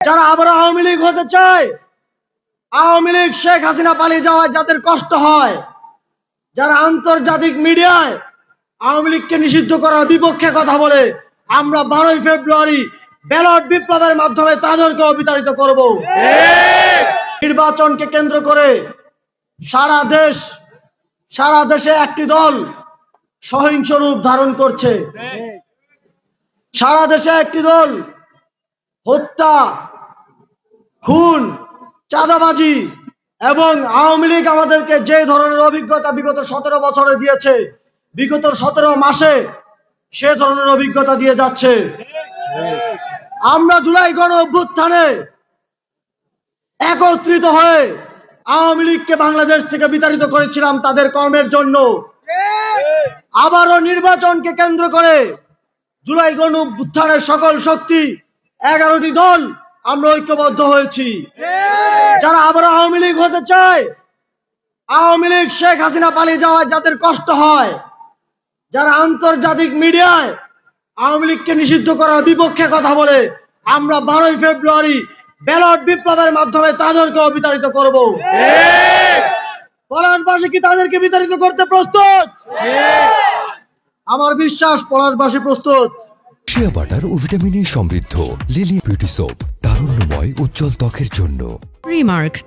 যারা আবার আওয়ামী লীগ হতে চায়, আওয়ামী লীগ শেখ হাসিনা পালিয়ে যাওয়ায় যাদের কষ্ট হয়, যারা আন্তর্জাতিক মিডিয়ায় আওয়ামী লীগকে নিষিদ্ধ করার বিপক্ষে কথা বলে, আমরা 12ই ফেব্রুয়ারি ব্যালট বিপ্লবের মাধ্যমে তাদেরকেও বিতাড়িত করব। নির্বাচনকে কেন্দ্র করে সারা দেশে একটি দল সহিংস রূপ ধারণ করছে। সারা দেশে একটি দল হত্যা, খুন, চাঁদাবাজি এবং আওয়ামী লীগ আমাদেরকে যে ধরনের অভিজ্ঞতা বিগত 17 বছরে দিয়েছে, বিগত 17 মাসে সে ধরনের অভিজ্ঞতা দিয়ে যাচ্ছে। আমরা জুলাই গণ অভ্যুত্থানে একত্রিত হয়ে আওয়ামী লীগকে বাংলাদেশ থেকে বিতাড়িত করেছিলাম তাদের কর্মের জন্য। আবারও নির্বাচনকে কেন্দ্র করে জুলাই গণ অভ্যুত্থানের সকল শক্তি 11টি দল আমরা ঐক্যবদ্ধ হয়েছি। যারা আবার আওয়ামী লীগ হতে চায়, আওয়ামী লীগ শেখ হাসিনা পালিয়ে যাওয়ায় যাদের কষ্ট হয়, যারা আন্তর্জাতিক মিডিয়ায় আওয়ামী লীগকে নিষিদ্ধ করার বিপক্ষে কথা বলে, আমরা 12ই ফেব্রুয়ারি ব্যালট বিপ্লবের মাধ্যমে তাদেরকেও বিতাড়িত করব। পলাশবাসী কি তাদেরকে বিতাড়িত করতে প্রস্তুত? আমার বিশ্বাস পলাশবাসী প্রস্তুত। শিয়া বাটার ও ভিটামিন ই সমৃদ্ধ লিলি বিউটি সোপ, তারুণ্যময় উজ্জ্বল ত্বকের জন্য। রিমার্ক,